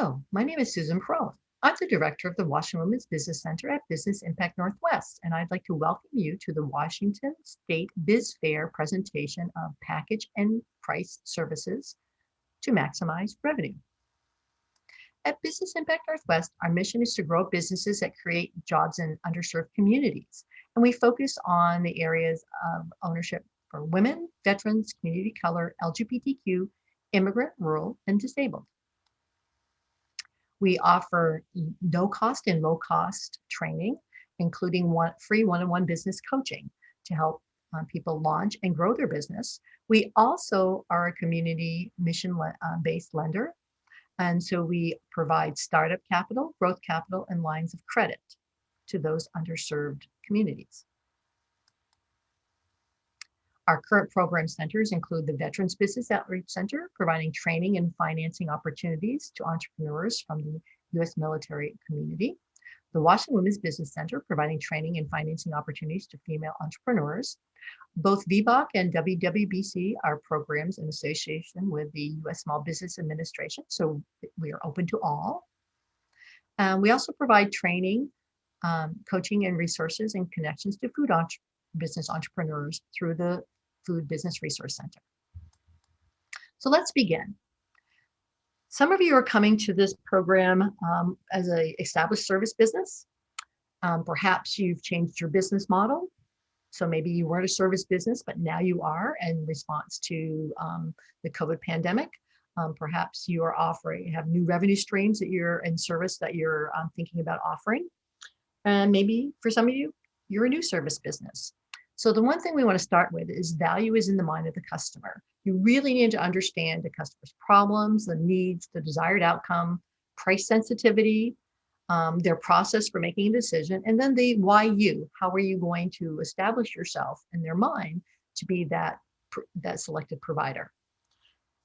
Hello, my name is Susan Perone. I'm the director of the Washington Women's Business Center at Business Impact Northwest, and I'd like to welcome you to the Washington State Biz Fair presentation of package and price services to maximize revenue. At Business Impact Northwest, our mission is to grow businesses that create jobs in underserved communities, and we focus on the areas of ownership for women, veterans, community color, LGBTQ, immigrant, rural, and disabled. We offer no cost and low cost training, including free one-on-one business coaching to help people launch and grow their business. We also are a community mission based lender. And so we provide startup capital, growth capital, and lines of credit to those underserved communities. Our current program centers include the Veterans Business Outreach Center, providing training and financing opportunities to entrepreneurs from the U.S. military community. The Washington Women's Business Center, providing training and financing opportunities to female entrepreneurs. Both VBOC and WWBC are programs in association with the U.S. Small Business Administration, so we are open to all. We also provide training, coaching, and resources and connections to food business entrepreneurs through the Food Business Resource Center. So let's begin. Some of you are coming to this program as an established service business. Perhaps you've changed your business model. So maybe you weren't a service business, but now you are in response to the COVID pandemic. Perhaps you are have new revenue streams that you're in service that you're thinking about offering. And maybe for some of you, you're a new service business. So the one thing we want to start with is value is in the mind of the customer. You really need to understand the customer's problems, the needs, the desired outcome, price sensitivity, their process for making a decision, and then the why you. How are you going to establish yourself in their mind to be that selected provider?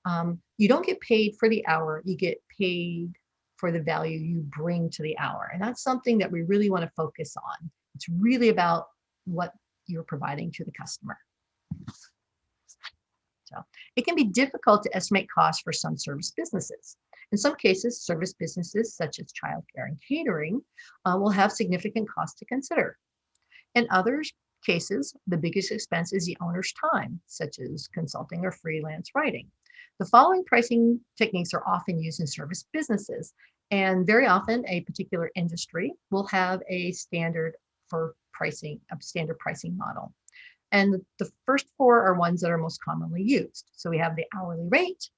You don't get paid for the hour, you get paid for the value you bring to the hour. And that's something that we really want to focus on. It's really about what you're providing to the customer. So it can be difficult to estimate costs for some service businesses. In some cases, service businesses such as childcare and catering will have significant costs to consider. In other cases, the biggest expense is the owner's time, such as consulting or freelance writing. The following pricing techniques are often used in service businesses, and very often a particular industry will have a standard pricing model. And the first four are ones that are most commonly used. So we have the hourly rate,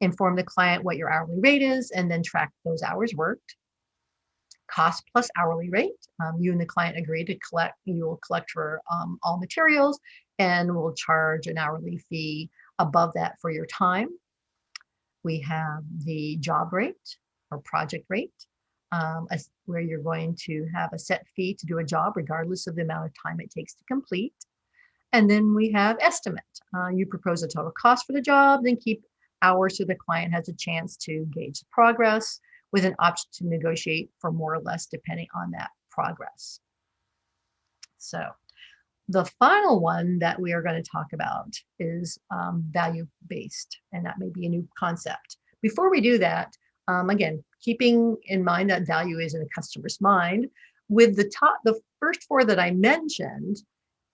inform the client what your hourly rate is, and then track those hours worked. Cost plus hourly rate. You and the client agree to collect, you will collect for all materials and will charge an hourly fee above that for your time. We have the job rate or project rate, where you're going to have a set fee to do a job regardless of the amount of time it takes to complete. And then we have estimate. You propose a total cost for the job, then keep hours so the client has a chance to gauge the progress with an option to negotiate for more or less depending on that progress. So the final one that we are going to talk about is value-based, and that may be a new concept. Before we do that, again, keeping in mind that value is in the customer's mind, with the first four that I mentioned,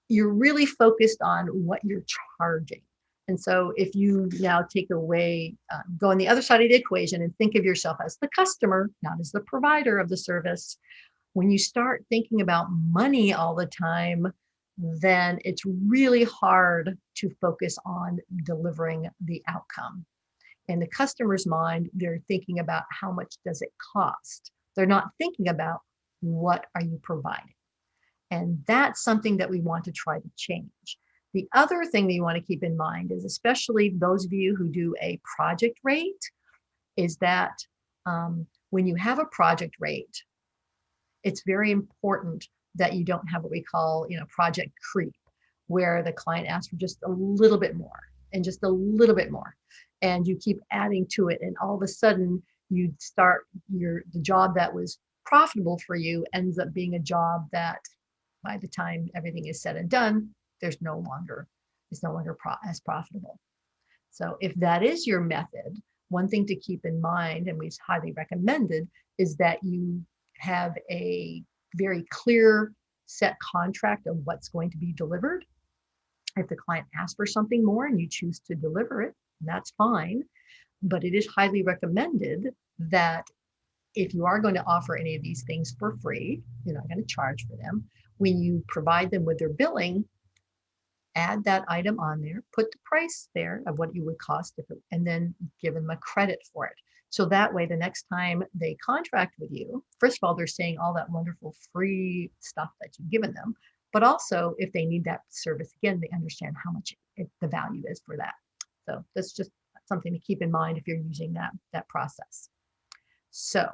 you're really focused on what you're charging. And so if you now take away, go on the other side of the equation and think of yourself as the customer, not as the provider of the service, when you start thinking about money all the time, then it's really hard to focus on delivering the outcome. In the customer's mind, they're thinking about how much does it cost. They're not thinking about what are you providing. And that's something that we want to try to change. The other thing that you want to keep in mind is, especially those of you who do a project rate, is that when you have a project rate, it's very important that you don't have what we call, project creep, where the client asks for just a little bit more and just a little bit more, and you keep adding to it, and all of a sudden you start the job that was profitable for you ends up being a job that by the time everything is said and done, it's no longer as profitable. So if that is your method, one thing to keep in mind, and we've highly recommended, is that you have a very clear set contract of what's going to be delivered. If the client asks for something more and you choose to deliver it, that's fine. But it is highly recommended that if you are going to offer any of these things for free, you're not going to charge for them. When you provide them with their billing, add that item on there, put the price there of what you would cost, and then give them a credit for it. So that way, the next time they contract with you, first of all, they're saying all that wonderful free stuff that you've given them. But also, if they need that service again, they understand how much the value is for that. So that's just something to keep in mind if you're using that process. So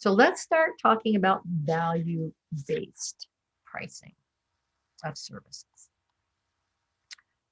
let's start talking about value-based pricing of services.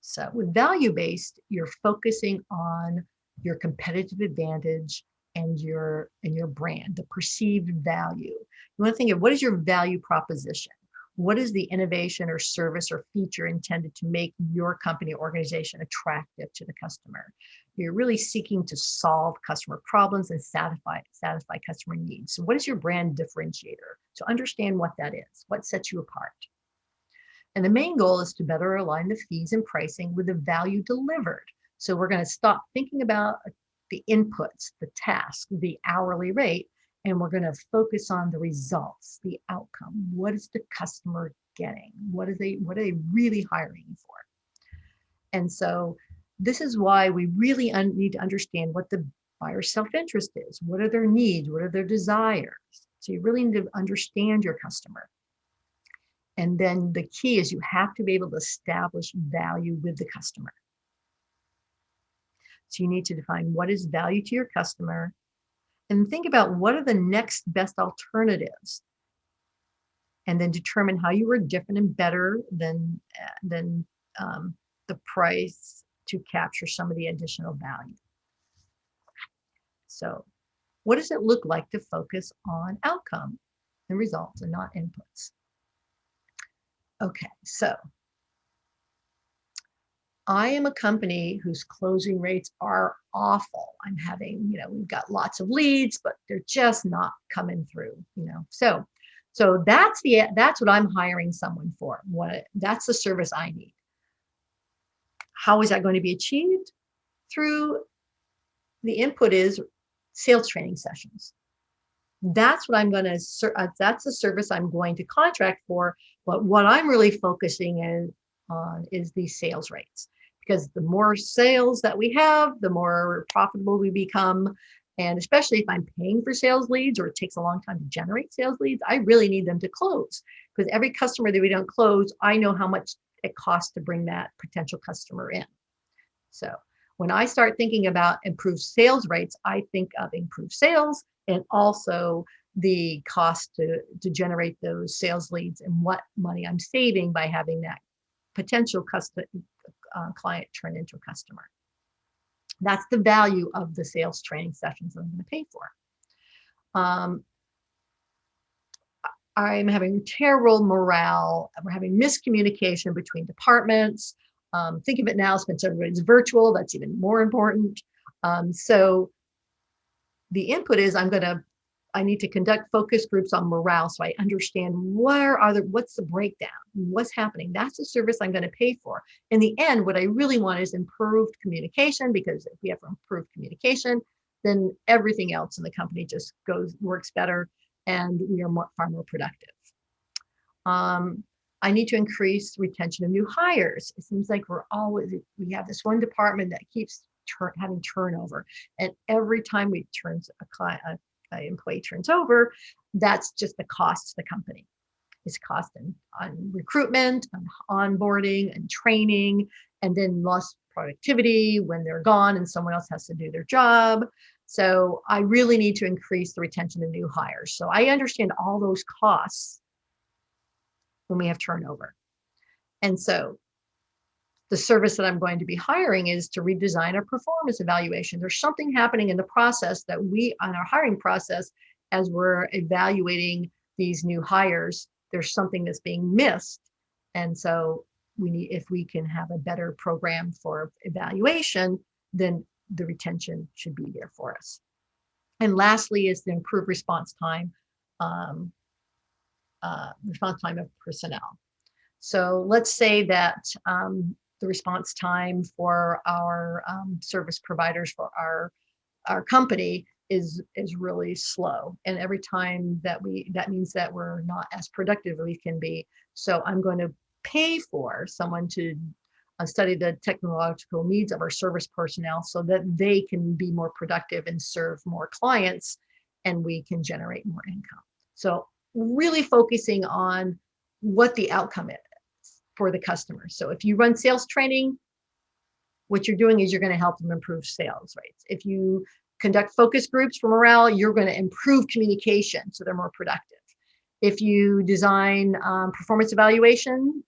So with value-based, you're focusing on your competitive advantage and your brand, the perceived value. You want to think of what is your value proposition? What is the innovation or service or feature intended to make your company or organization attractive to the customer? You're really seeking to solve customer problems and satisfy customer needs. So what is your brand differentiator? So understand what that is, what sets you apart. And the main goal is to better align the fees and pricing with the value delivered. So we're going to stop thinking about the inputs, the task, the hourly rate, and we're going to focus on the results, the outcome. What is the customer getting? What are they really hiring for? And so this is why we really need to understand what the buyer's self-interest is. What are their needs? What are their desires? So you really need to understand your customer. And then the key is you have to be able to establish value with the customer. So you need to define what is value to your customer and think about what are the next best alternatives. And then determine how you are different and better than the price to capture some of the additional value. So what does it look like to focus on outcome and results and not inputs? Okay, so I am a company whose closing rates are awful. I'm having, we've got lots of leads, but they're just not coming through, So that's what I'm hiring someone for. That's the service I need. How is that going to be achieved? Through the input is sales training sessions. That's what that's the service I'm going to contract for. But what I'm really focusing on is the sales rates, because the more sales that we have, the more profitable we become. And especially if I'm paying for sales leads or it takes a long time to generate sales leads, I really need them to close, because every customer that we don't close, I know how much it costs to bring that potential customer in. So when I start thinking about improved sales rates, I think of improved sales and also the cost to generate those sales leads and what money I'm saving by having that potential client turn into a customer. That's the value of the sales training sessions I'm going to pay for. I'm having terrible morale. We're having miscommunication between departments. Think of it now, since everybody's virtual, that's even more important. So the input is I need to conduct focus groups on morale so I understand what's the breakdown, what's happening. That's the service I'm going to pay for. In the end, what I really want is improved communication, because if we have improved communication, then everything else in the company just works better and we are far more productive. I need to increase retention of new hires. It seems like we have this one department that keeps having turnover, and every time an employee turns over, that's just the cost to the company. It's cost on recruitment, on onboarding and training, and then lost productivity when they're gone and someone else has to do their job. So I really need to increase the retention of new hires. So I understand all those costs when we have turnover. And so the service that I'm going to be hiring is to redesign a performance evaluation. There's something happening in the process that on our hiring process, as we're evaluating these new hires, there's something that's being missed. And so if we can have a better program for evaluation, then the retention should be there for us. And lastly is the improved response time of personnel. So let's say that the response time for our service providers for our company is really slow, and every time that means that we're not as productive as we can be. So I'm going to pay for someone to study the technological needs of our service personnel so that they can be more productive and serve more clients, and we can generate more income. So really focusing on what the outcome is for the customer. So if you run sales training, what you're doing is you're going to help them improve sales rates. If you conduct focus groups for morale, you're going to improve communication so they're more productive. If you design performance evaluation,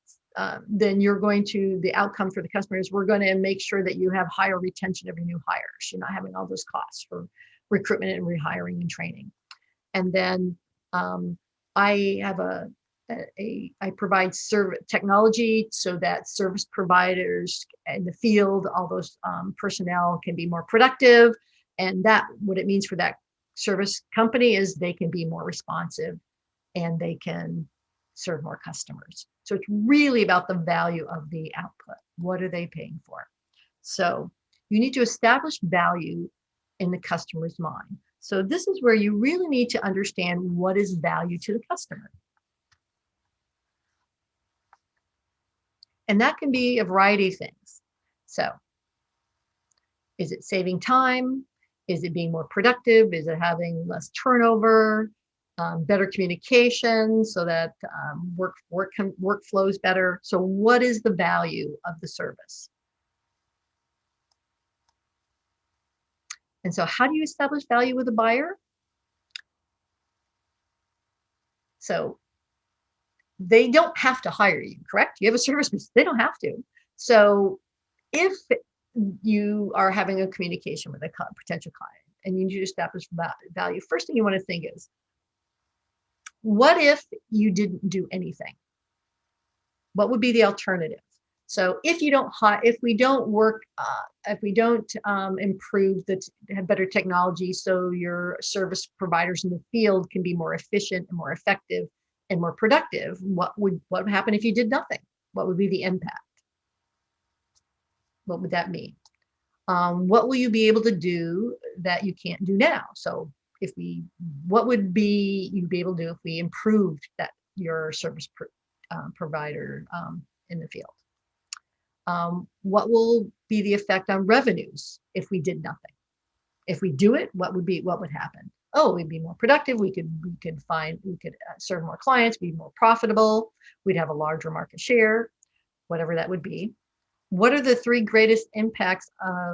then the outcome for the customer is we're going to make sure that you have higher retention of your new hires. You're not having all those costs for recruitment and rehiring and training. And then I have I provide technology so that service providers in the field, all those personnel can be more productive. And that what it means for that service company is they can be more responsive and they can serve more customers. So it's really about the value of the output. What are they paying for? So you need to establish value in the customer's mind. So this is where you really need to understand what is value to the customer. And that can be a variety of things. So is it saving time? Is it being more productive? Is it having less turnover? Better communication so that work flows better? So what is the value of the service? And so how do you establish value with a buyer? So they don't have to hire you, correct? You have a service, they don't have to. So if you are having a communication with a potential client and you need to establish value, first thing you want to think is, what if you didn't do anything? What would be the alternative? So if we don't improve have better technology so your service providers in the field can be more efficient and more effective and more productive, what would happen if you did nothing? What would be the impact? What would that mean? What will you be able to do that you can't do now? So what would you'd be able to do if we improved your service provider in the field? What will be the effect on revenues if we did nothing? If we do it, what would happen? Oh, we'd be more productive. We could serve more clients, be more profitable. We'd have a larger market share, whatever that would be. What are the 3 greatest impacts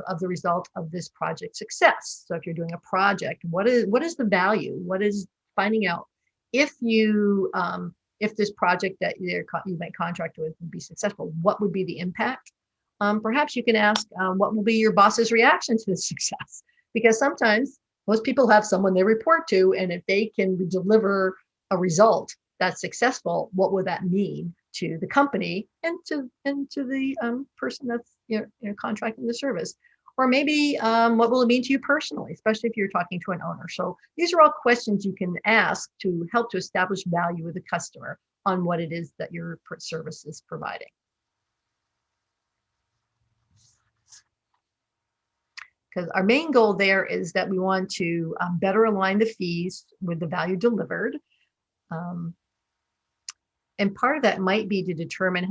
of the result of this project success? So if you're doing a project, what is the value? What is finding out if this project that you might contract with would be successful, what would be the impact? Perhaps you can ask, what will be your boss's reaction to the success? Because sometimes most people have someone they report to, and if they can deliver a result that's successful, what would that mean to the company and to the person that's contracting the service? Or maybe what will it mean to you personally, especially if you're talking to an owner? So these are all questions you can ask to help to establish value with the customer on what it is that your service is providing. Because our main goal there is that we want to better align the fees with the value delivered. And part of that might be to determine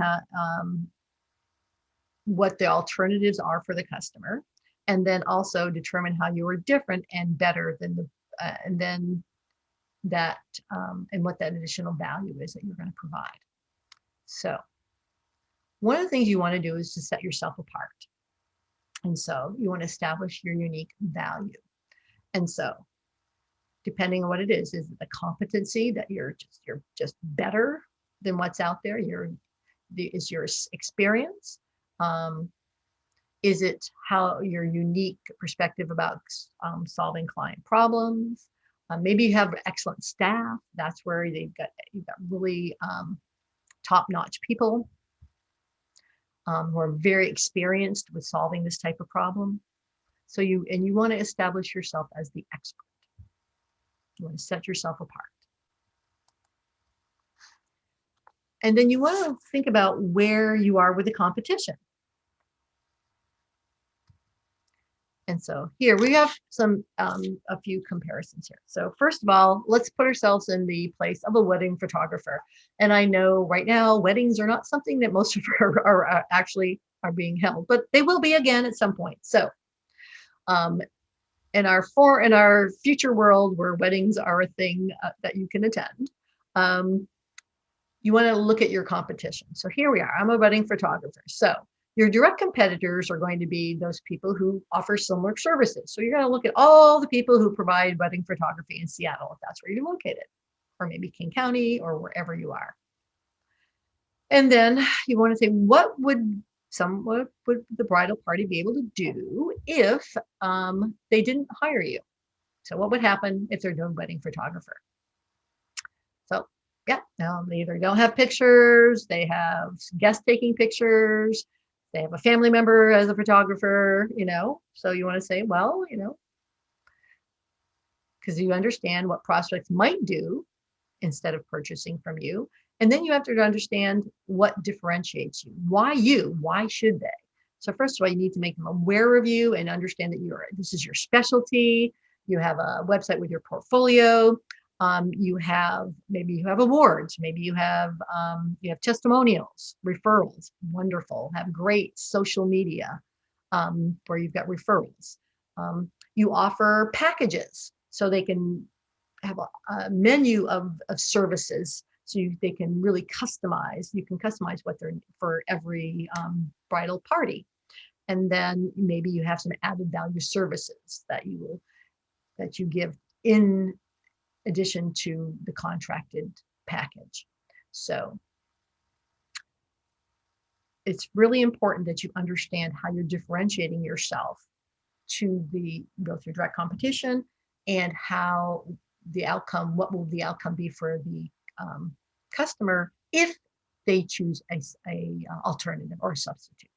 what the alternatives are for the customer, and then also determine how you are different and better than and what that additional value is that you're going to provide. So one of the things you want to do is to set yourself apart. And so you want to establish your unique value. And so depending on what it is the competency that you're just better than what's out there? Is your experience? Is it how your unique perspective about solving client problems? Maybe you have excellent staff. That's where you've got really top-notch people who are very experienced with solving this type of problem. So you want to establish yourself as the expert. You want to set yourself apart. And then you want to think about where you are with the competition. And so here we have some a few comparisons here. So first of all, let's put ourselves in the place of a wedding photographer. And I know right now weddings are not something that most of are actually are being held, but they will be again at some point. So in our future world where weddings are a thing that you can attend, you want to look at your competition. So here we are. I'm a wedding photographer. So your direct competitors are going to be those people who offer similar services. So you're going to look at all the people who provide wedding photography in Seattle, if that's where you're located, or maybe King County or wherever you are. And then you want to say, what would the bridal party be able to do if they didn't hire you? So what would happen if they're no wedding photographer? So yeah, they either don't have pictures, they have guests taking pictures, they have a family member as a photographer, so you want to say, well, because you understand what prospects might do instead of purchasing from you. And then you have to understand what differentiates you. Why should they? So first of all, you need to make them aware of you and understand that this is your specialty. You have a website with your portfolio. Maybe you have awards, maybe you have testimonials, referrals, wonderful, have great social media where you've got referrals. You offer packages so they can have a menu of services so they can really customize. You can customize what they're for every bridal party. And then maybe you have some added value services that you give in addition to the contracted package. So it's really important that you understand how you're differentiating yourself to both your direct competition and how what will the outcome be for the customer if they choose a alternative or a substitute.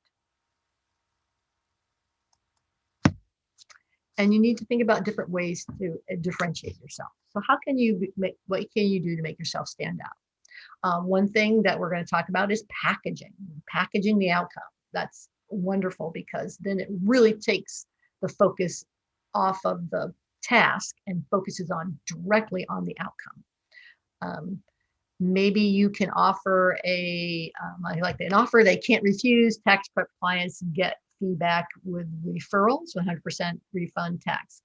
And you need to think about different ways to differentiate yourself. So what can you do to make yourself stand out? One thing that we're going to talk about is packaging the outcome. That's wonderful because then it really takes the focus off of the task and focuses directly on the outcome. Maybe you can offer an offer they can't refuse. Tax prep clients get feedback with referrals, 100% refund tax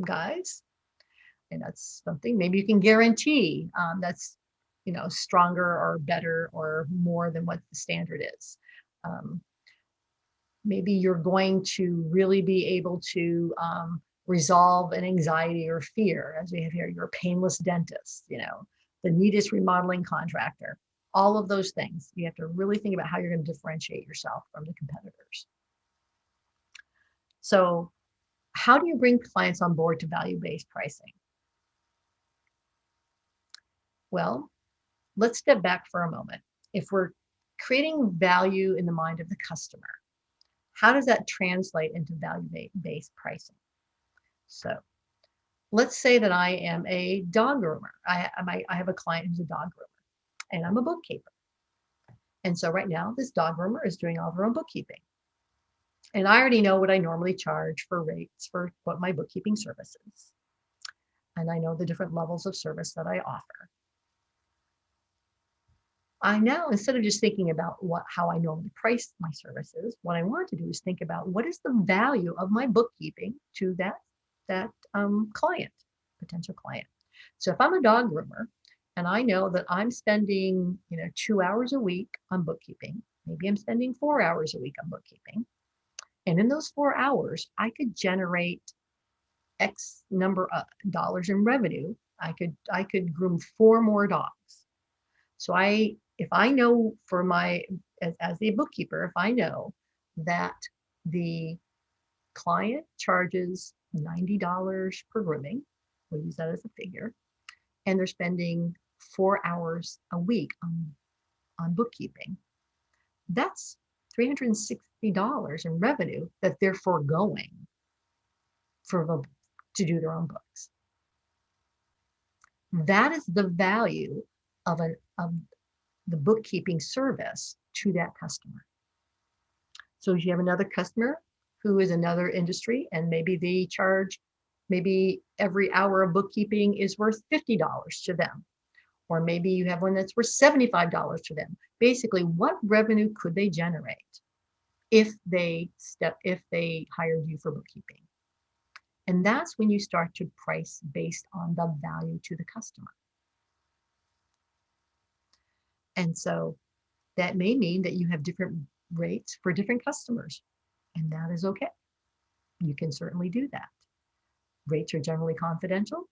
guys. And that's something maybe you can guarantee that's stronger or better or more than what the standard is. Maybe you're going to really be able to resolve an anxiety or fear, as we have here. You're a painless dentist, the neatest remodeling contractor. All of those things. You have to really think about how you're going to differentiate yourself from the competitors. So how do you bring clients on board to value-based pricing? Well, let's step back for a moment. If we're creating value in the mind of the customer, how does that translate into value-based pricing? So let's say that I am a dog groomer. I have a client who's a dog groomer, and I'm a bookkeeper. And so right now, this dog groomer is doing all of her own bookkeeping. And I already know what I normally charge for rates for what my bookkeeping service is. And I know the different levels of service that I offer. I now, instead of just thinking about how I normally price my services, what I want to do is think about what is the value of my bookkeeping to that client, potential client. So if I'm a dog groomer and I know that I'm spending 2 hours a week on bookkeeping, maybe I'm spending 4 hours a week on bookkeeping, and in those 4 hours I could generate X number of dollars in revenue. I could groom 4 more dogs. So if I know as a bookkeeper, if I know that the client charges $90 per grooming, we'll use that as a figure, and they're spending 4 hours a week on bookkeeping, that's $360 in revenue that they're foregoing to do their own books. That is the value of the bookkeeping service to that customer. So if you have another customer who is another industry and maybe they charge, maybe every hour of bookkeeping is worth $50 to them. Or maybe you have one that's worth $75 to them. Basically, what revenue could they generate if they hired you for bookkeeping? And that's when you start to price based on the value to the customer. And so that may mean that you have different rates for different customers, and that is okay. You can certainly do that. Rates are generally confidential,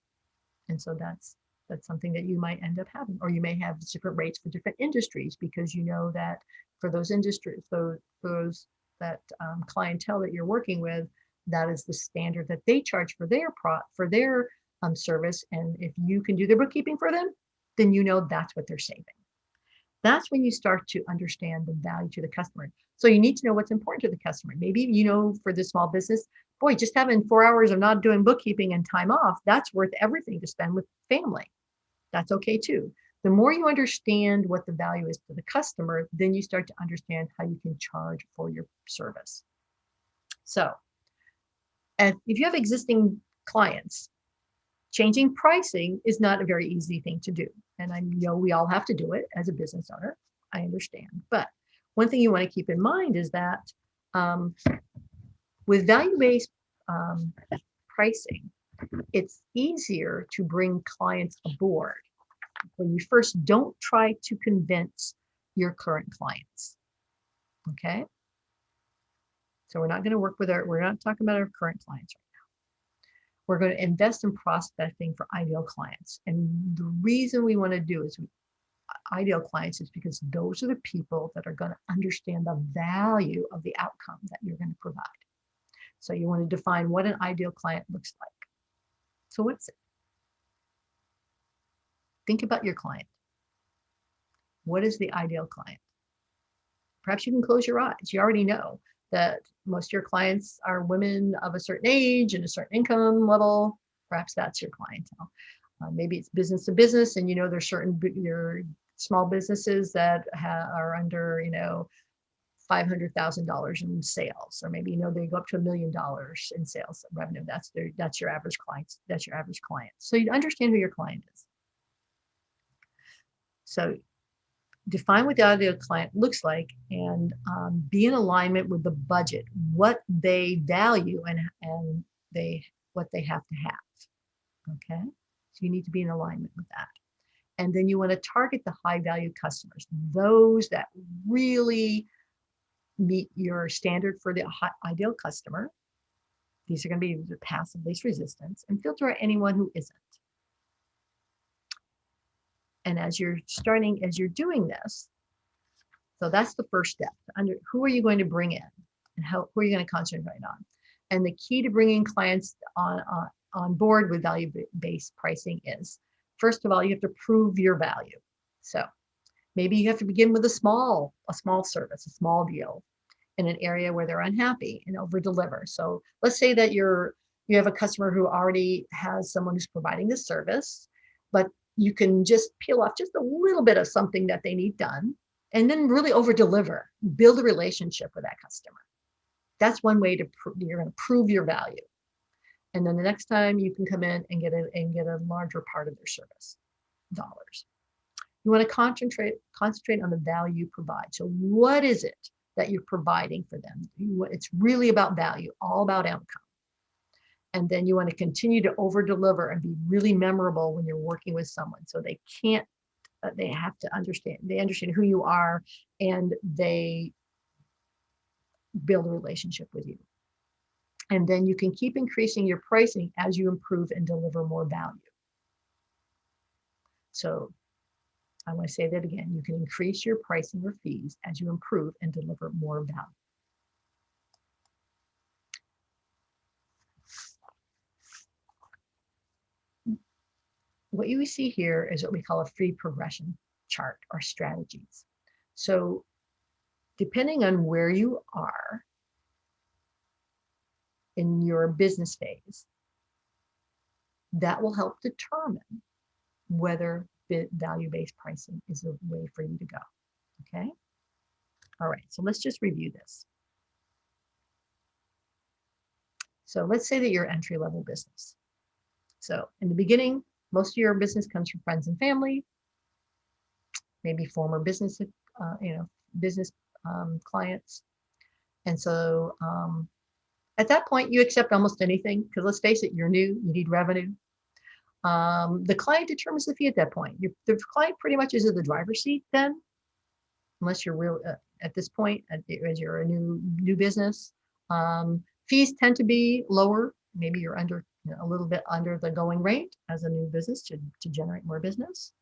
and so that's something that you might end up having. Or you may have different rates for different industries, because you know that for those industries, those that clientele that you're working with, that is the standard that they charge for their service. And if you can do their bookkeeping for them, then you know that's what they're saving. That's when you start to understand the value to the customer. So you need to know what's important to the customer. Maybe, for the small business, boy, just having 4 hours of not doing bookkeeping and time off, that's worth everything to spend with family. That's okay too. The more you understand what the value is to the customer, then you start to understand how you can charge for your service. So, and if you have existing clients, changing pricing is not a very easy thing to do. And I know we all have to do it as a business owner. I understand. But one thing you want to keep in mind is that with value-based pricing, it's easier to bring clients aboard when you first don't try to convince your current clients. Okay? So we're not talking about our current clients right now. We're going to invest in prospecting for ideal clients. And the reason we want to do ideal clients is because those are the people that are going to understand the value of the outcome that you're going to provide. So you want to define what an ideal client looks like. So what's it? Think about your client. What is the ideal client? Perhaps you can close your eyes. You already know that most of your clients are women of a certain age and a certain income level. Perhaps that's your clientele. Maybe it's business to business, and there's certain your small businesses that are under $500,000 in sales, or maybe they go up to $1 million in sales revenue. That's your average client. That's your average client. So you understand who your client is. So define what the ideal client looks like, and be in alignment with the budget, what they value and what they have to have. Okay, so you need to be in alignment with that. And then you want to target the high value customers, those that really meet your standard for the ideal customer. These are going to be the path of least resistance, and filter out anyone who isn't. And as you're doing this, so that's the first step. Who are you going to bring in, and who are you going to concentrate on? And the key to bringing clients on board with value-based pricing is, first of all, you have to prove your value. So maybe you have to begin with a small service, a small deal in an area where they're unhappy, and over deliver. So let's say that you have a customer who already has someone who's providing this service, but you can just peel off just a little bit of something that they need done, and then really over deliver, build a relationship with that customer. That's one way you're going to prove your value. And then the next time you can come in and get a larger part of their service dollars. You want to concentrate on the value you provide. So what is it that you're providing for them? It's really about value, all about outcome. And then you want to continue to over deliver and be really memorable when you're working with someone. So they have to understand who you are, and they build a relationship with you. And then you can keep increasing your pricing as you improve and deliver more value. So I want to say that again, you can increase your pricing or fees as you improve and deliver more value. What you see here is what we call a fee progression chart or strategies. So depending on where you are in your business phase, that will help determine whether value-based pricing is the way for you to go. Okay. All right. So let's just review this. So let's say that you're entry-level business. So in the beginning, most of your business comes from friends and family, maybe former business, business clients. And so at that point, you accept almost anything, because let's face it, you're new, you need revenue. The client determines the fee at that point. The client pretty much is in the driver's seat then, unless you're real at this point, as you're a new business. Fees tend to be lower. Maybe you're under a little bit under the going rate as a new business to generate more business.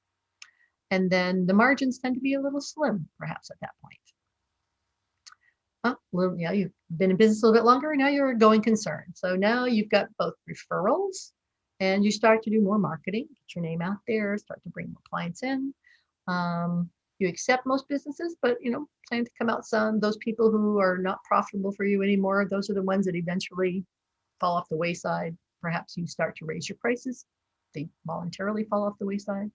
And then the margins tend to be a little slim, perhaps at that point. Yeah, you've been in business a little bit longer. Now you're a going concern. So now you've got both referrals, and you start to do more marketing, get your name out there, start to bring more clients in. You accept most businesses, but plan to come out some. Those people who are not profitable for you anymore, those are the ones that eventually fall off the wayside. Perhaps you start to raise your prices. They voluntarily fall off the wayside.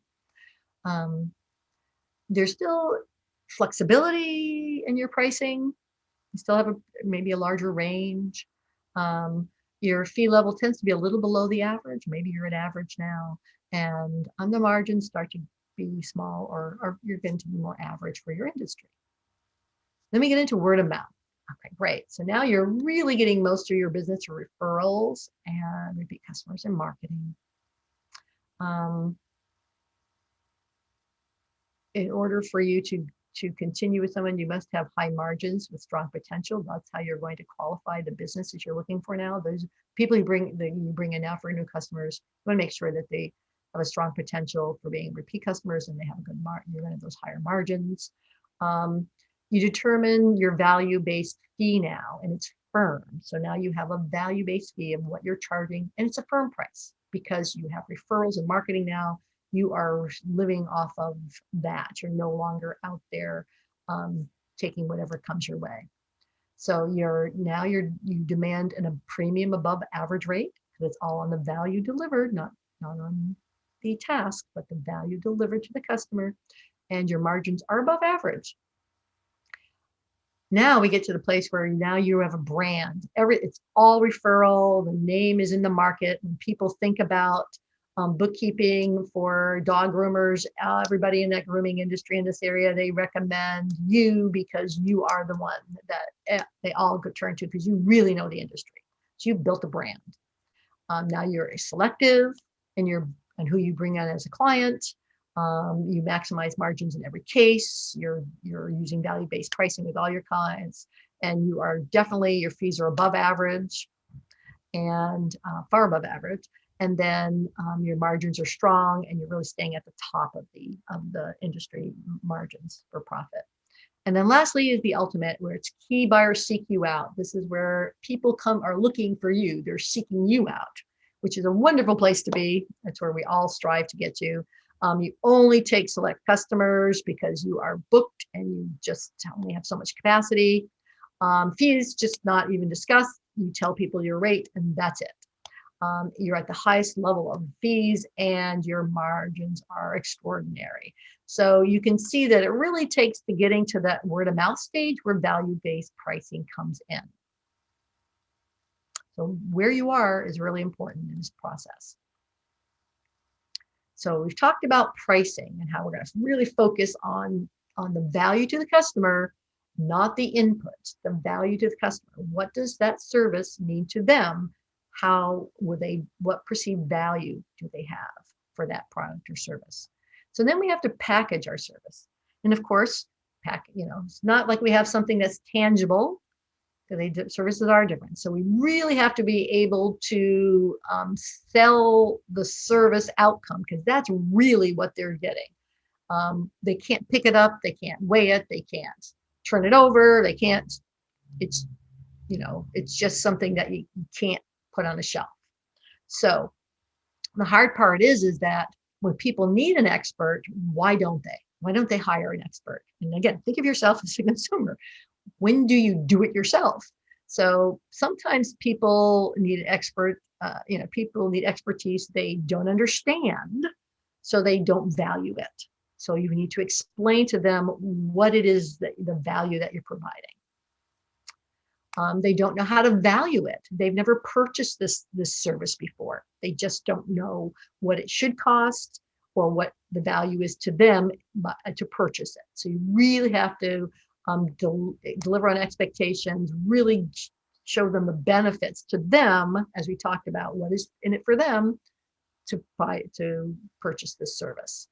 There's still flexibility in your pricing. You still have maybe a larger range. Your fee level tends to be a little below the average. Maybe you're at average now, and on the margins start to be small, or you're going to be more average for your industry. Let me get into word of mouth. Okay, great. So now you're really getting most of your business through referrals and repeat customers and marketing. In order for you to continue with someone, you must have high margins with strong potential. That's how you're going to qualify the business that you're looking for now. Those people you bring in now for new customers, you want to make sure that they have a strong potential for being repeat customers and they have a good margin. You're going to have those higher margins. You determine your value-based fee now, and it's firm. So now you have a value-based fee of what you're charging, and it's a firm price because you have referrals and marketing now. You are living off of that. You're no longer out there taking whatever comes your way. So you demand a premium above average rate, because it's all on the value delivered, not on the task, but the value delivered to the customer. And your margins are above average. Now we get to the place where now you have a brand. It's all referral. The name is in the market. When people think about bookkeeping for dog groomers, everybody in that grooming industry in this area, they recommend you because you are the one that they all go turn to, because you really know the industry. So you've built a brand. Now you're selective in who you bring on as a client. You maximize margins in every case. You're using value-based pricing with all your clients, and your fees are above average and far above average. And then your margins are strong, and you're really staying at the top of the industry margins for profit. And then lastly is the ultimate, where it's key buyers seek you out. This is where people are looking for you. They're seeking you out, which is a wonderful place to be. That's where we all strive to get to. You only take select customers because you are booked and you just only have so much capacity. Fees just not even discussed. You tell people your rate and that's it. You're at the highest level of fees and your margins are extraordinary. So you can see that it really takes to getting to that word of mouth stage where value-based pricing comes in. So where you are is really important in this process. So we've talked about pricing and how we're going to really focus on the value to the customer, not the input, the value to the customer. What does that service mean to them? What perceived value do they have for that product or service? So then we have to package our service. And of course, it's not like we have something that's tangible. Services are different. So we really have to be able to sell the service outcome, because that's really what they're getting. They can't pick it up. They can't weigh it. They can't turn it over. They can't. It's just something that you can't put on a shelf. So the hard part is that when people need an expert, why don't they? Why don't they hire an expert? And again, think of yourself as a consumer. When do you do it yourself? So sometimes people need an expert, people need expertise they don't understand, so they don't value it. So you need to explain to them what it is that the value that you're providing. They don't know how to value it. They've never purchased this service before. They just don't know what it should cost or what the value is to them to purchase it. So you really have to deliver on expectations, really show them the benefits to them, as we talked about, what is in it for them to purchase this service.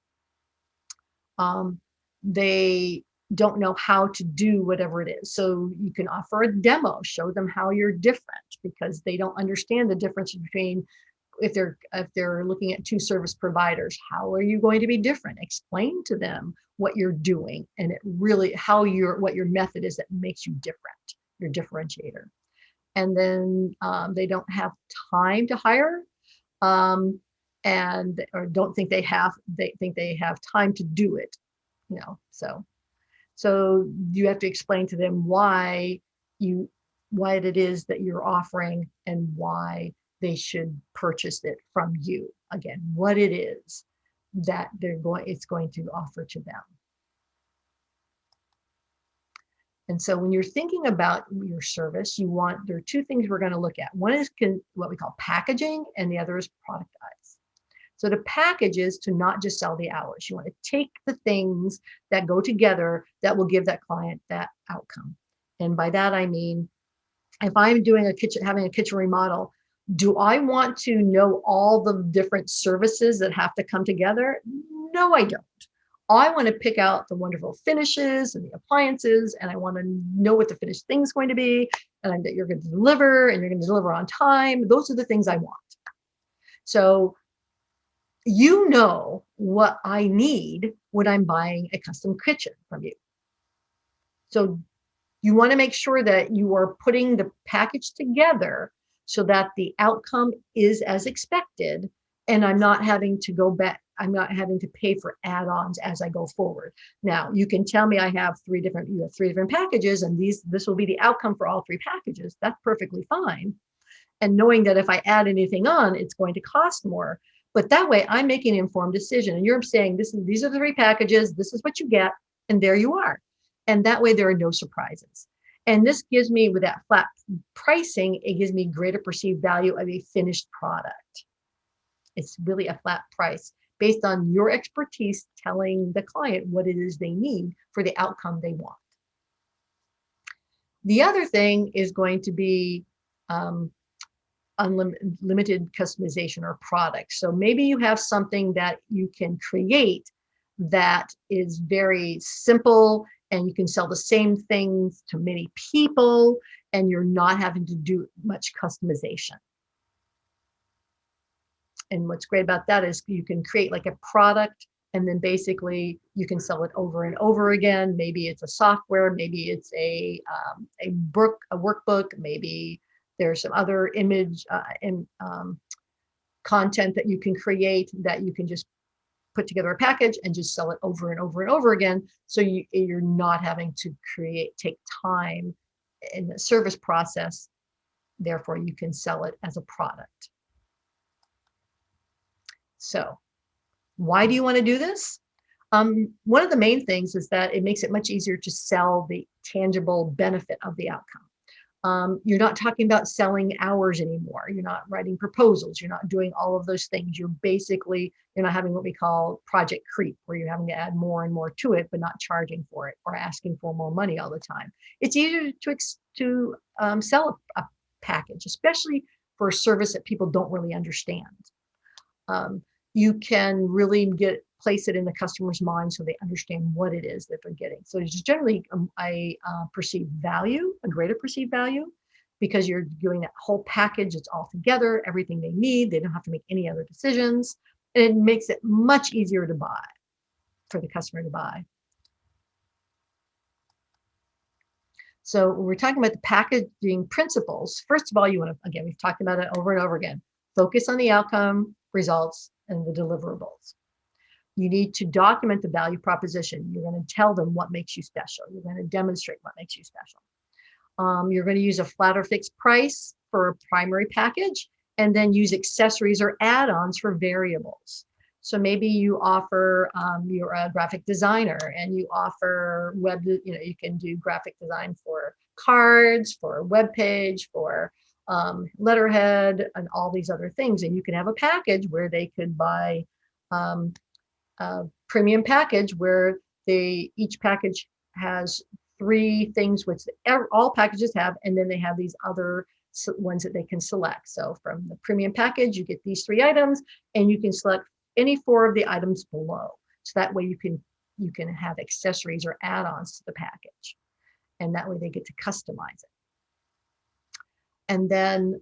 They don't know how to do whatever it is. So you can offer a demo, show them how you're different, because they don't understand the difference between if they're looking at two service providers, how are you going to be different? Explain to them what you're doing and it really what your method is that makes you different, your differentiator. And then they don't have time to hire, and or don't think they think they have time to do it, so you have to explain to them why it is that you're offering and why they should purchase it from you. Again, what it is that it's going to offer to them. And so when you're thinking about your service, there are two things we're going to look at. One is what we call packaging, and the other is productize. So the package is to not just sell the hours. You want to take the things that go together that will give that client that outcome. And by that, I mean, if I'm doing having a kitchen remodel, do I want to know all the different services that have to come together? No, I don't. I want to pick out the wonderful finishes and the appliances, and I want to know what the finished thing is going to be, and that you're going to deliver, and you're going to deliver on time. Those are the things I want. So you know what I need when I'm buying a custom kitchen from you. So you want to make sure that you are putting the package together so that the outcome is as expected, and I'm not having to go back. I'm not having to pay for add-ons as I go forward. Now, you can tell me you have three different packages, and this will be the outcome for all three packages. That's perfectly fine. And knowing that if I add anything on, it's going to cost more. But that way, I'm making an informed decision. And you're saying, these are the three packages. This is what you get. And there you are. And that way, there are no surprises. And this gives me, with that flat pricing, it gives me greater perceived value of a finished product. It's really a flat price based on your expertise telling the client what it is they need for the outcome they want. The other thing is going to be unlimited customization or product. So maybe you have something that you can create that is very simple, and you can sell the same things to many people, and you're not having to do much customization. And what's great about that is you can create like a product, and then basically you can sell it over and over again. Maybe it's a software, maybe it's a workbook, maybe there's some other image content that you can create that you can just put together a package and just sell it over and over and over again. So you're not having to take time in the service process. Therefore, you can sell it as a product. So why do you want to do this? One of the main things is that it makes it much easier to sell the tangible benefit of the outcome. You're not talking about selling hours anymore. You're not writing proposals. You're not doing all of those things. You're not having what we call project creep, where you're having to add more and more to it, but not charging for it or asking for more money all the time. It's easier to sell a package, especially for a service that people don't really understand. You can really place it in the customer's mind so they understand what it is that they're getting. So it's generally a perceived value, a greater perceived value, because you're doing that whole package. It's all together, everything they need. They don't have to make any other decisions. And it makes it much easier to buy, for the customer to buy. So when we're talking about the packaging principles, first of all, you want to, again, we've talked about it over and over again, focus on the outcome, results, and the deliverables. You need to document the value proposition. You're going to tell them what makes you special. You're going to demonstrate what makes you special. You're going to use a flat or fixed price for a primary package, and then use accessories or add-ons for variables. So maybe you offer, you're a graphic designer and you offer web, you can do graphic design for cards, for a web page, for letterhead, and all these other things. And you can have a package where they could buy a premium package where each package has 3 things which all packages have, and then they have these other ones that they can select. So from the premium package, you get these 3 items, and you can select any 4 of the items below. So that way you can have accessories or add-ons to the package, and that way they get to customize it. And then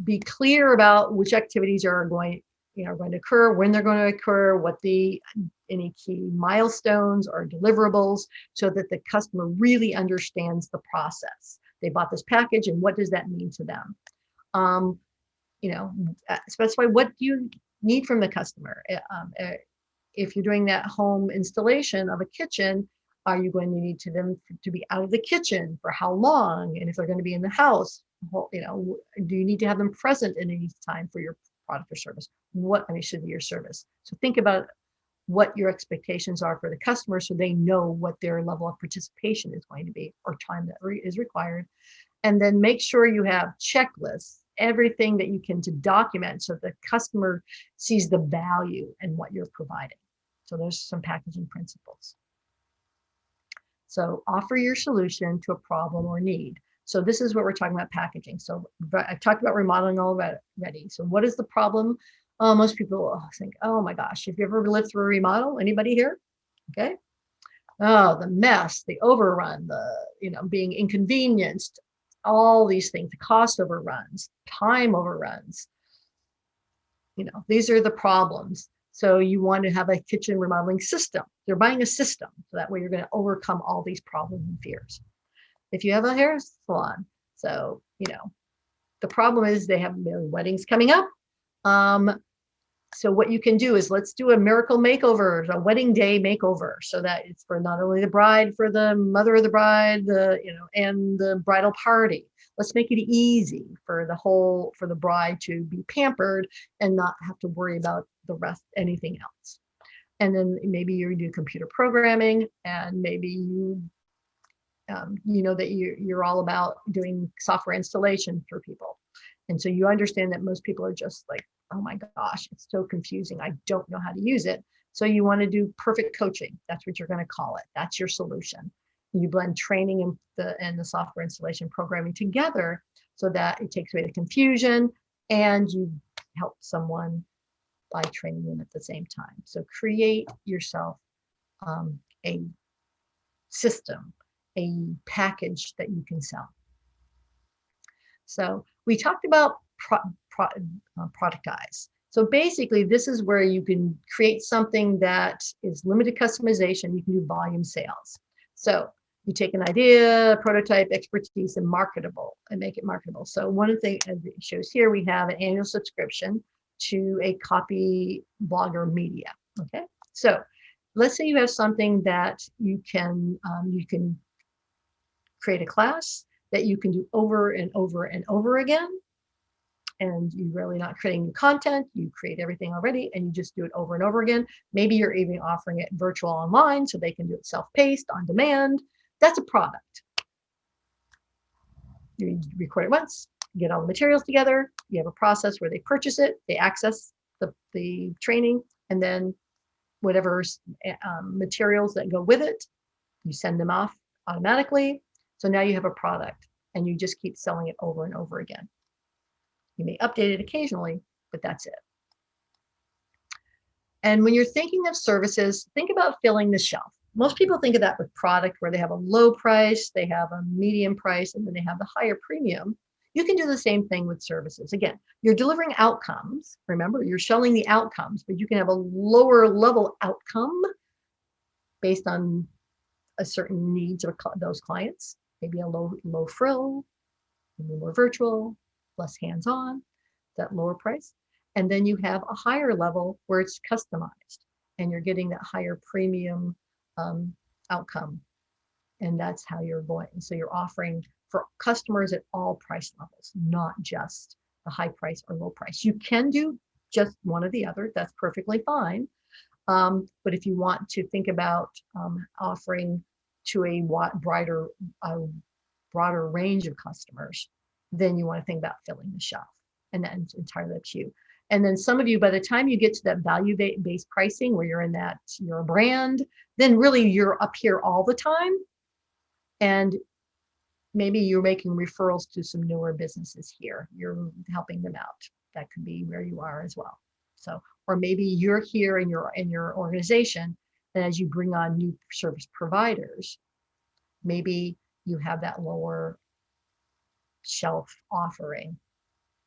be clear about which activities are going to occur, when they're going to occur, what any key milestones or deliverables, so that the customer really understands the process. They bought this package, and what does that mean to them? Specify what do you need from the customer. If you're doing that home installation of a kitchen, are you going to need them to be out of the kitchen for how long? And if they're going to be in the house, do you need to have them present at any time for your product or service? Should be your service. So think about what your expectations are for the customer, so they know what their level of participation is going to be, or time that is required. And then make sure you have checklists, everything that you can to document, so the customer sees the value in what you're providing. So there's some packaging principles. So offer your solution to a problem or need. So this is what we're talking about packaging. So I talked about remodeling already. So what is the problem? Most people think, oh my gosh, have you ever lived through a remodel? Anybody here? Okay. Oh, the mess, the overrun, being inconvenienced, all these things, the cost overruns, time overruns. These are the problems. So you want to have a kitchen remodeling system. They're buying a system, so that way you're going to overcome all these problems and fears. If you have a hair salon, so the problem is they have weddings coming up. So what you can do is, let's do a miracle makeover, a wedding day makeover, so that it's for not only the bride, for the mother of the bride, and the bridal party. Let's make it easy for the bride to be pampered and not have to worry about anything else. And then maybe you do computer programming, and maybe you that you're all about doing software installation for people. And so you understand that most people are just like, oh my gosh, it's so confusing, I don't know how to use it. So you want to do perfect coaching. That's what you're going to call it. That's your solution. You blend training and the software installation programming together, so that it takes away the confusion, and you help someone by training them at the same time. So create yourself a system, a package that you can sell. So we talked about productize. So basically, this is where you can create something that is limited customization. You can do volume sales. So you take an idea, prototype, expertise, and make it marketable. So one of the things, as it shows here, we have an annual subscription to a copy blogger media. Okay, so let's say you have something that you can create a class that you can do over and over and over again, and you're really not creating new content. You create everything already, and you just do it over and over again. Maybe you're even offering it virtual online, so they can do it self-paced, on demand. That's a product. You record it once, get all the materials together. You have a process where they purchase it, they access the training, and then whatever materials that go with it, you send them off automatically. So now you have a product, and you just keep selling it over and over again. You may update it occasionally, but that's it. And when you're thinking of services, think about filling the shelf. Most people think of that with product, where they have a low price, they have a medium price, and then they have the higher premium. You can do the same thing with services. Again, you're delivering outcomes. Remember, you're selling the outcomes, but you can have a lower level outcome based on a certain needs of those clients. Maybe a low frill, maybe more virtual, less hands-on, that lower price. And then you have a higher level where it's customized, and you're getting that higher premium outcome. And that's how you're going. So you're offering for customers at all price levels, not just the high price or low price. You can do just one or the other. That's perfectly fine. But if you want to think about offering to a broader range of customers, then you want to think about filling the shelf, and that's entirely up to you. And then some of you, by the time you get to that value-based pricing where you're a brand, then really you're up here all the time. And maybe you're making referrals to some newer businesses here. You're helping them out. That could be where you are as well. So, or maybe you're here in your organization, and as you bring on new service providers, maybe you have that lower shelf offering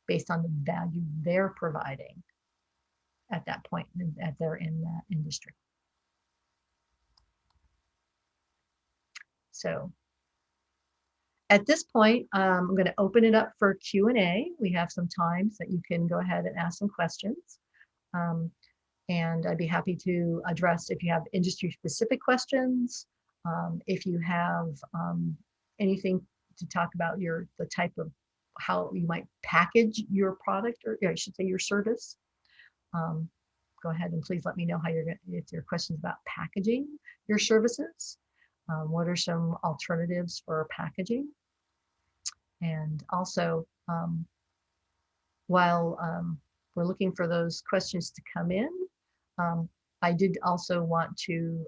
based on the value they're providing at that point that they're in that industry. So at this point, I'm going to open it up for Q&A. We have some time so that you can go ahead and ask some questions. And I'd be happy to address if you have industry-specific questions, if you have anything to talk about the type of how you might package your product, or I should say your service. Go ahead and please let me know how if your questions about packaging your services. What are some alternatives for packaging? And also, while we're looking for those questions to come in, I did also want to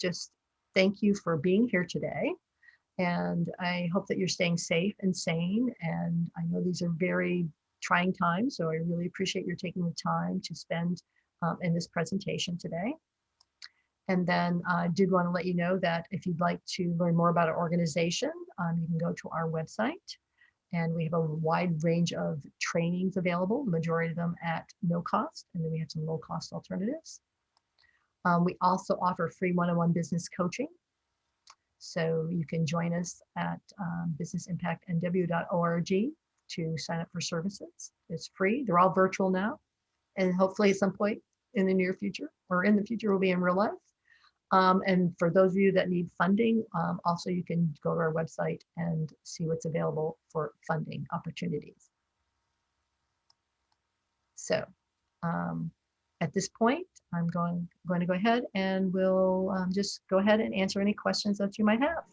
just thank you for being here today. And I hope that you're staying safe and sane. And I know these are very trying times, so I really appreciate your taking the time to spend in this presentation today. And then I did want to let you know that if you'd like to learn more about our organization, you can go to our website, and we have a wide range of trainings available, the majority of them at no cost, and then we have some low cost alternatives. We also offer free one-on-one business coaching. So you can join us at businessimpactnw.org to sign up for services. It's free. They're all virtual now, and hopefully at some point in the near future or in the future will be in real life. And for those of you that need funding, also you can go to our website and see what's available for funding opportunities. So at this point, I'm going to go ahead and we'll just go ahead and answer any questions that you might have.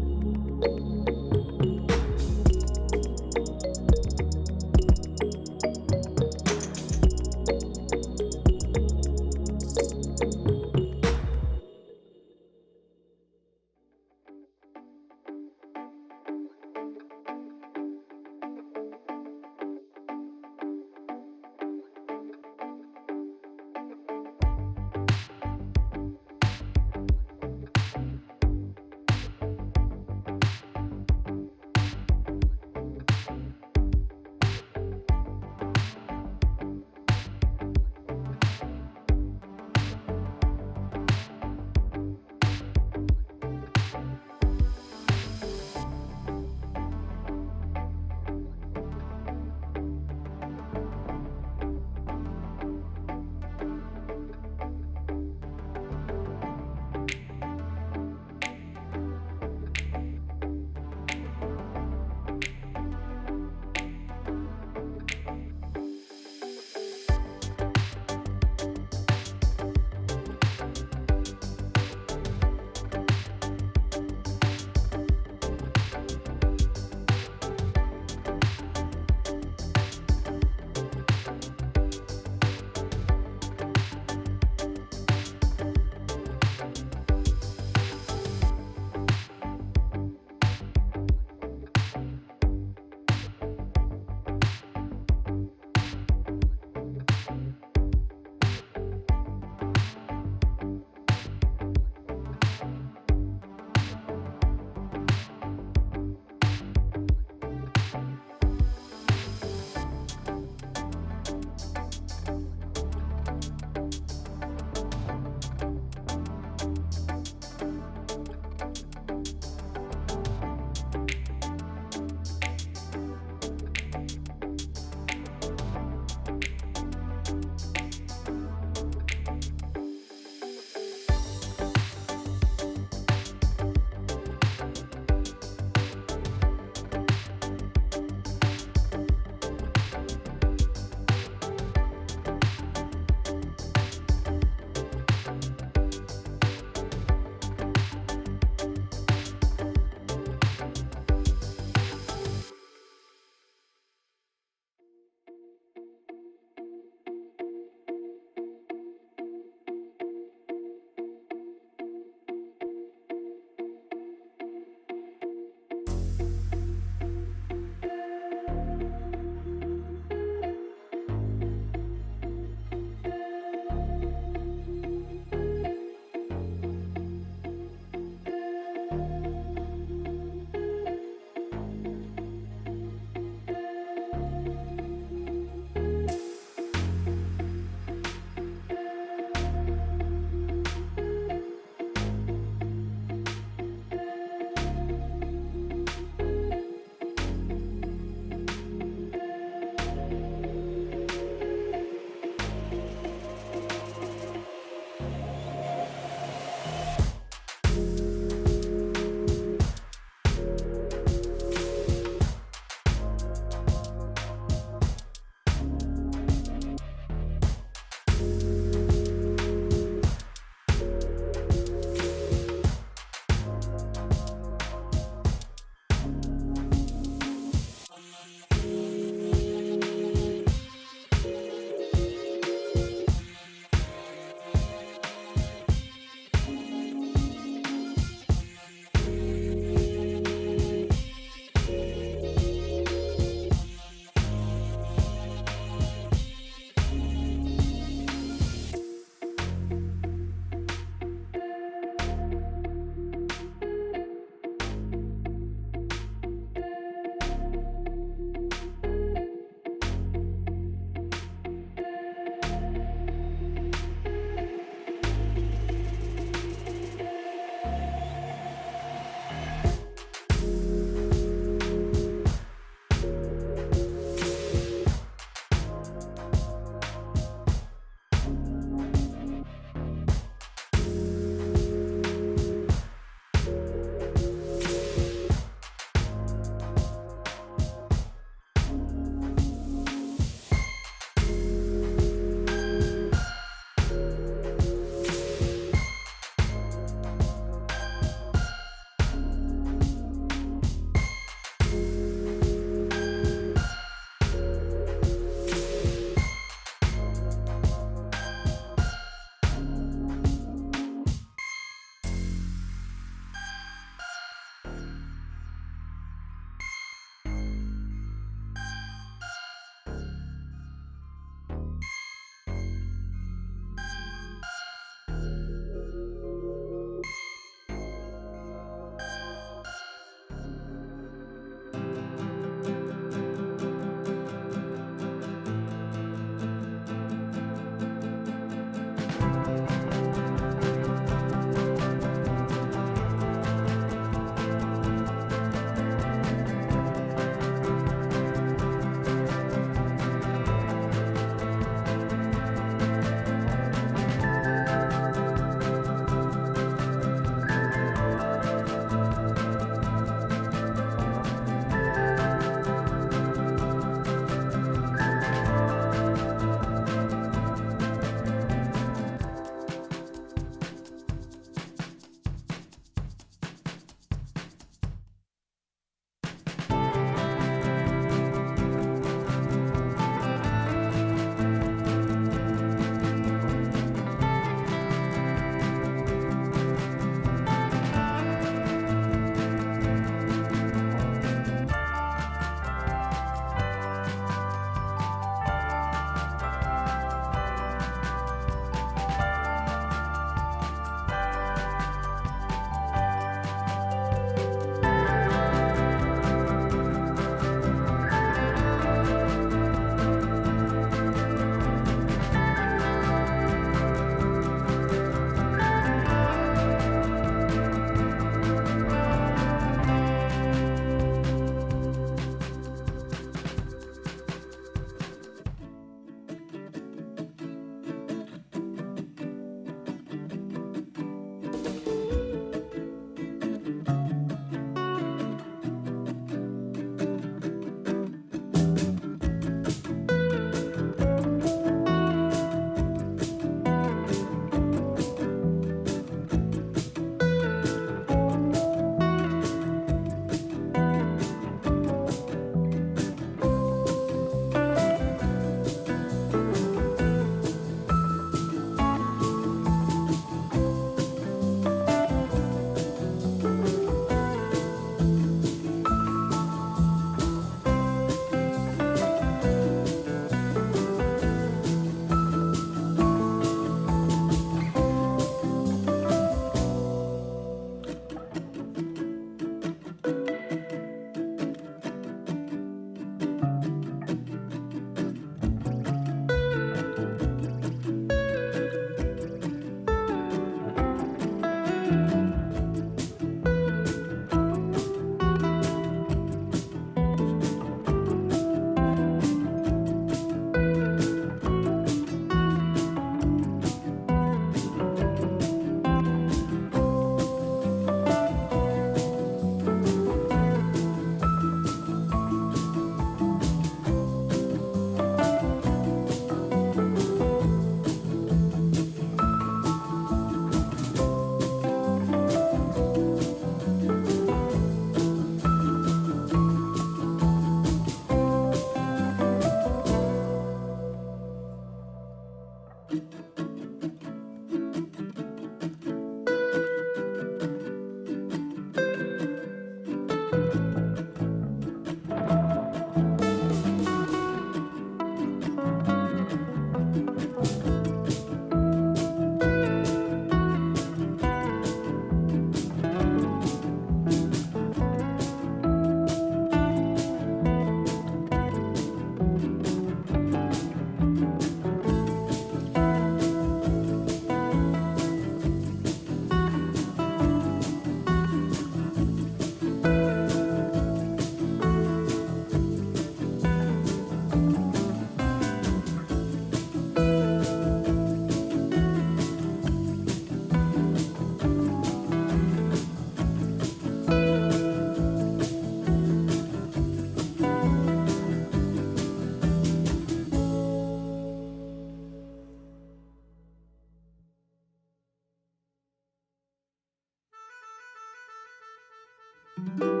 Mhm.